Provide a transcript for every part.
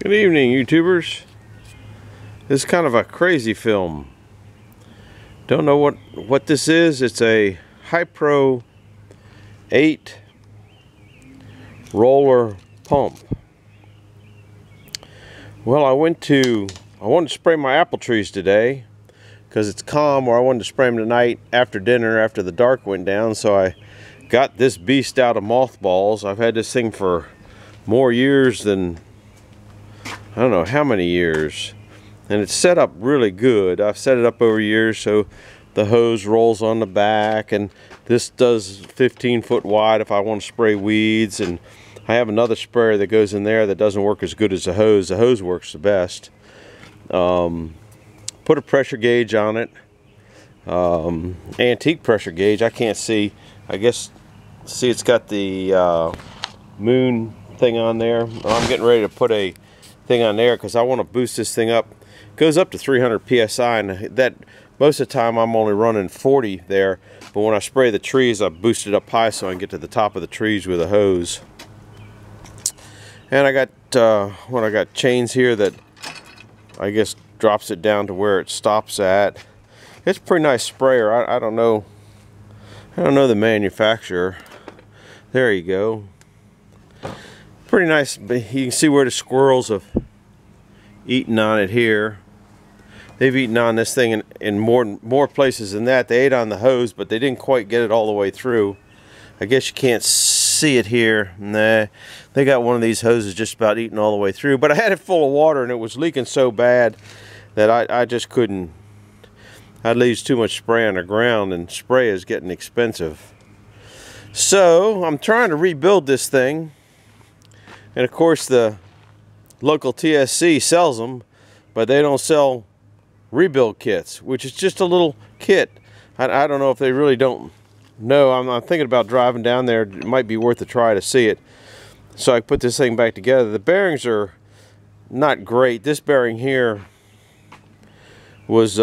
Good evening, YouTubers. This is kind of a crazy film. Don't know what this is. It's a Hypro 8 roller pump. Well, I wanted to spray my apple trees today because it's calm, or I wanted to spray them tonight after dinner, after the dark went down. So I got this beast out of mothballs. I've had this thing for more years than I don't know how many years, and it's set up really good. I've set it up over years so the hose rolls on the back, and this does 15 foot wide if I want to spray weeds. And I have another sprayer that goes in there that doesn't work as good as the hose. The hose works the best. Put a pressure gauge on it, antique pressure gauge. I can't see. I guess see it's got the moon thing on there. I'm getting ready to put a thing on there because I want to boost this thing up. It goes up to 300 psi, and that most of the time I'm only running 40 there, but when I spray the trees I boost it up high so I can get to the top of the trees with a hose. And I got I got chains here that I guess drops it down to where it stops at. It's a pretty nice sprayer. I don't know the manufacturer. There you go. Pretty nice. You can see where the squirrels have eaten on it here. They've eaten on this thing in more places than that. They ate on the hose, but they didn't quite get it all the way through. I guess you can't see it here. Nah, they got one of these hoses just about eaten all the way through. But I had it full of water, and it was leaking so bad that I just couldn't. I'd leave too much spray on the ground, and spray is getting expensive. So I'm trying to rebuild this thing. And of course the local TSC sells them, but they don't sell rebuild kits, which is just a little kit. I don't know if they really don't know. I'm thinking about driving down there. It might be worth a try to see it, so I put this thing back together. The bearings are not great. This bearing here was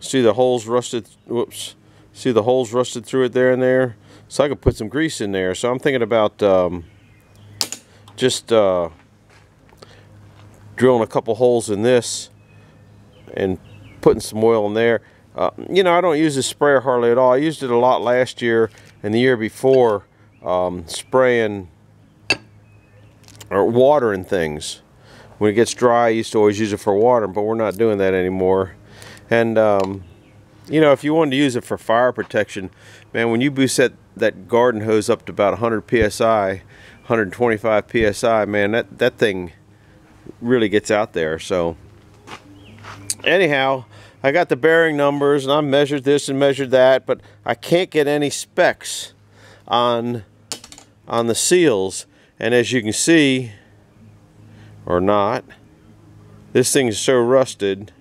see the holes rusted. Whoops, see the holes rusted through it there and there, so I could put some grease in there. So I'm thinking about just drilling a couple holes in this and putting some oil in there. You know, I don't use this sprayer hardly at all. I used it a lot last year and the year before, spraying or watering things. When it gets dry, I used to always use it for watering, but we're not doing that anymore. And you know, if you wanted to use it for fire protection, man, when you boost that garden hose up to about 100 psi, 125 psi, man, that thing really gets out there. So anyhow, I got the bearing numbers, and I measured this and measured that, but I can't get any specs on the seals. And as you can see, or not, this thing is so rusted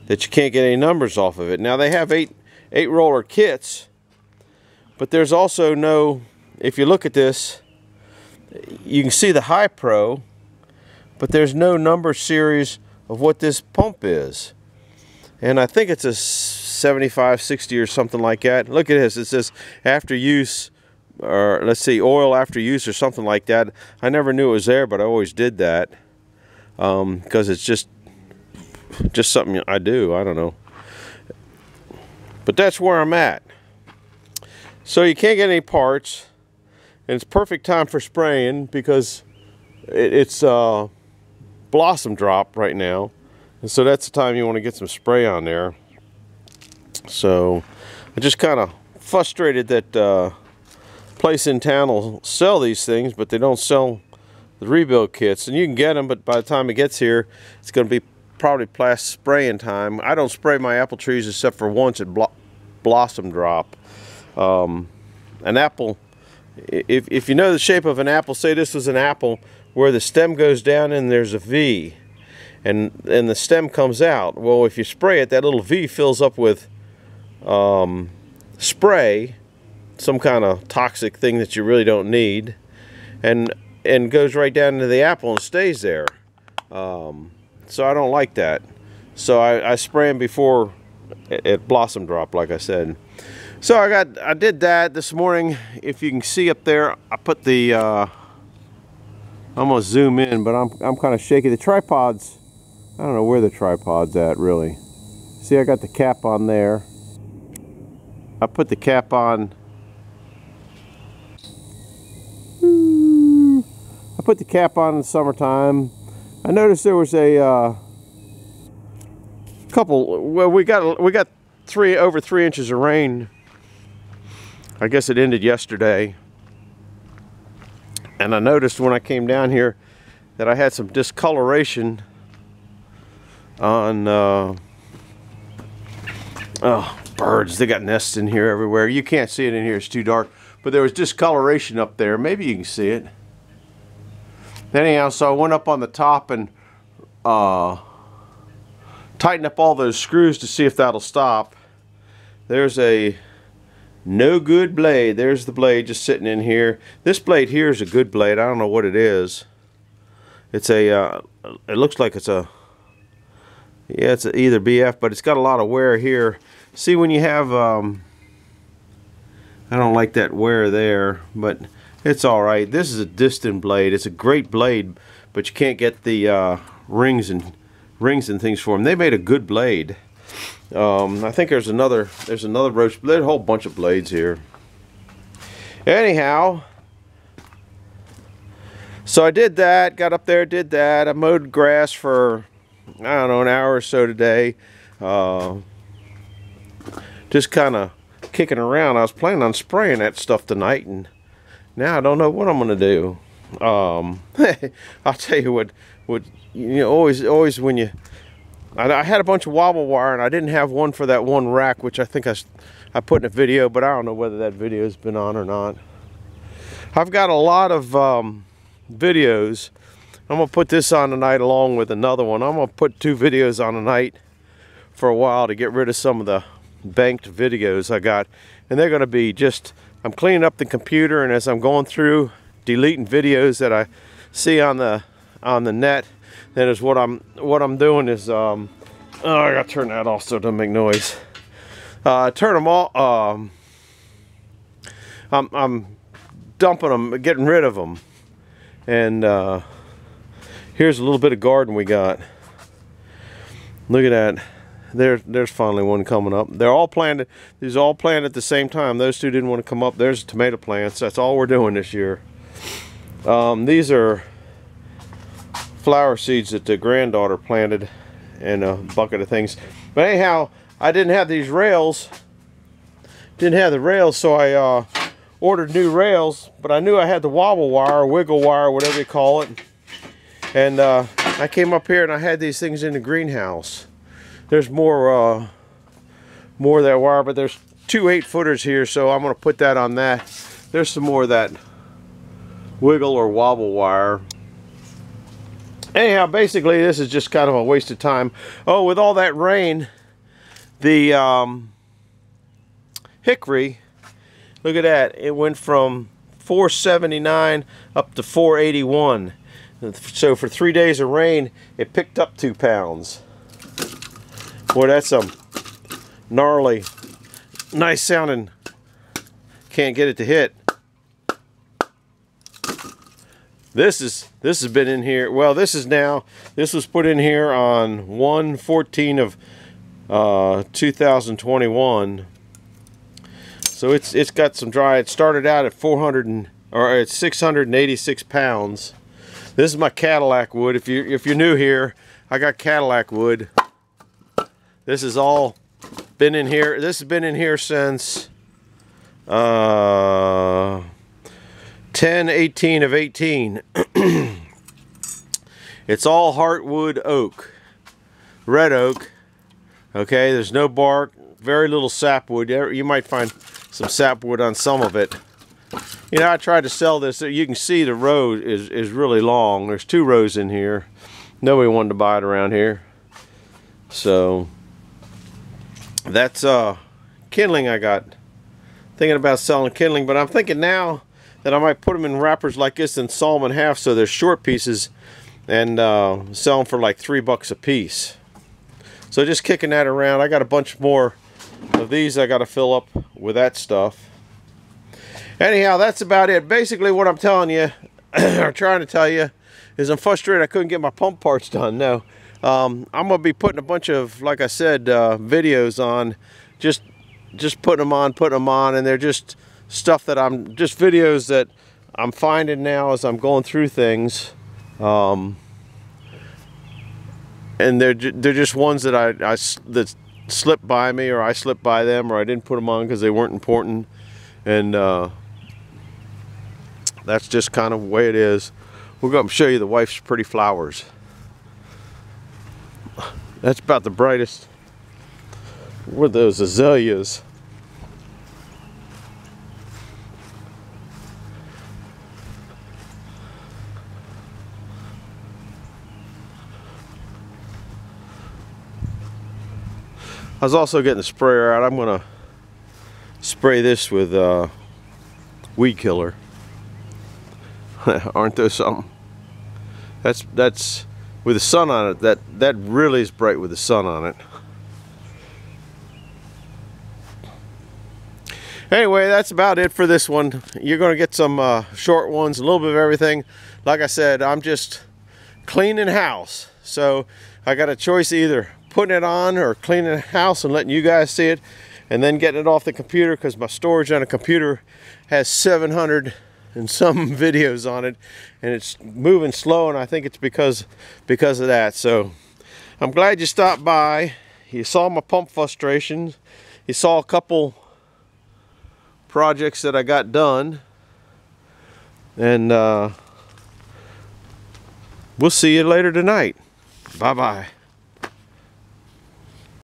that you can't get any numbers off of it. Now they have eight roller kits, but there's also no, if you look at this, you can see the Hypro, but there's no number series of what this pump is. And I think it's a 75, 60 or something like that. Look at this. It says after use, or let's see, oil after use or something like that. I never knew it was there, but I always did that because it's just something I do. I don't know. But that's where I'm at. So you can't get any parts. And it's perfect time for spraying because it's blossom drop right now, and so that's the time you want to get some spray on there. So I'm just kind of frustrated that place in town will sell these things, but they don't sell the rebuild kits. And you can get them, but by the time it gets here, it's going to be probably past spraying time. I don't spray my apple trees except for once at blossom drop. An apple. If you know the shape of an apple, say this was an apple where the stem goes down and there's a V, and the stem comes out. Well, if you spray it, that little V fills up with spray, some kind of toxic thing that you really don't need, and goes right down into the apple and stays there. So I don't like that. So I spray them before it blossom drop, like I said. So I did that this morning. If you can see up there, I put the I'm gonna zoom in, but I'm kind of shaky. The tripod's, I don't know where the tripod's at really. See, I got the cap on there. I put the cap on. I put the cap on in the summertime. I noticed there was a couple. Well, we got over 3 inches of rain. I guess it ended yesterday. And I noticed when I came down here that I had some discoloration on oh, birds. They got nests in here everywhere. You can't see it in here, it's too dark, but there was discoloration up there. Maybe you can see it. Anyhow, so I went up on the top and tightened up all those screws to see if that'll stop. There's a no good blade. There's the blade just sitting in here. This blade here is a good blade. I don't know what it is. It's a it looks like it's a, yeah, it's either BF, but it's got a lot of wear here. See, when you have I don't like that wear there, but it's all right. This is a Disston blade. It's a great blade, but you can't get the rings and things for them. They made a good blade. I think there's another roach. There's a whole bunch of blades here. Anyhow, so I did that. Got up there, did that. I mowed grass for, I don't know, an hour or so today. Just kind of kicking around. I was planning on spraying that stuff tonight, and now I don't know what I'm gonna do. I'll tell you what you know, always when you, I had a bunch of wobble wire and I didn't have one for that one rack, which I think I put in a video, but I don't know whether that video has been on or not. I've got a lot of videos. I'm gonna put this on tonight along with another one. I'm gonna put 2 videos on tonight for a while to get rid of some of the banked videos I got, and they're gonna be just, I'm cleaning up the computer, and as I'm going through deleting videos that I see on the net, then is what I'm doing is oh, I gotta turn that off so it doesn't make noise. Turn them all. I'm dumping them, getting rid of them, and here's a little bit of garden we got. Look at that. There's finally one coming up. They're all planted. These are all planted at the same time. Those 2 didn't want to come up. There's tomato plants. That's all we're doing this year. These are flower seeds that the granddaughter planted in a bucket of things. But anyhow, I didn't have these rails. Didn't have the rails, so I ordered new rails. But I knew I had the wobble wire, wiggle wire, whatever you call it. And I came up here and I had these things in the greenhouse. There's more of that wire, but there's 2 8-footers here, so I'm going to put that on that. There's some more of that wiggle or wobble wire. Anyhow, basically this is just kind of a waste of time. Oh, with all that rain, the hickory, look at that, it went from 479 up to 481. So for 3 days of rain, it picked up 2 pounds. Boy, that's some gnarly, nice sounding, can't get it to hit. This has been in here, well, this was put in here on 1/14 of 2021. So it's got some dry. It started out at 686 pounds. This is my Cadillac wood. If you're new here, I got Cadillac wood. This has all been in here. This has been in here since 10/18 of 18. It's all heartwood oak, red oak. Okay, there's no bark, very little sapwood. You might find some sapwood on some of it. You know, I tried to sell this. You can see the row is really long. There's 2 rows in here. Nobody wanted to buy it around here. So that's kindling I got. Thinking about selling kindling, but I'm thinking now that I might put them in wrappers like this and saw them in half so they're short pieces, and sell them for like $3 a piece. So just kicking that around. I got a bunch more of these I got to fill up with that stuff. Anyhow, that's about it. Basically what I'm telling you, or trying to tell you, is I'm frustrated I couldn't get my pump parts done. No, I'm gonna be putting a bunch of, like I said, videos on, just putting them on, and they're just stuff that just videos that I'm finding now as I'm going through things, and they're just ones that that slipped by me, or I slipped by them, or I didn't put them on because they weren't important, and that's just kind of the way it is. We'll go up and show you the wife's pretty flowers. That's about the brightest. What are those, azaleas? I was also getting the sprayer out. I'm gonna spray this with weed killer. Aren't those something? That's with the sun on it. That really is bright with the sun on it. Anyway, that's about it for this one. You're gonna get some short ones, a little bit of everything. Like I said, I'm just cleaning house, so I got a choice, either putting it on or cleaning the house and letting you guys see it, and then getting it off the computer, because my storage on a computer has 700 and some videos on it, and it's moving slow, and I think it's because of that. So I'm glad you stopped by. You saw my pump frustrations. You saw a couple projects that I got done, and we'll see you later tonight. Bye bye.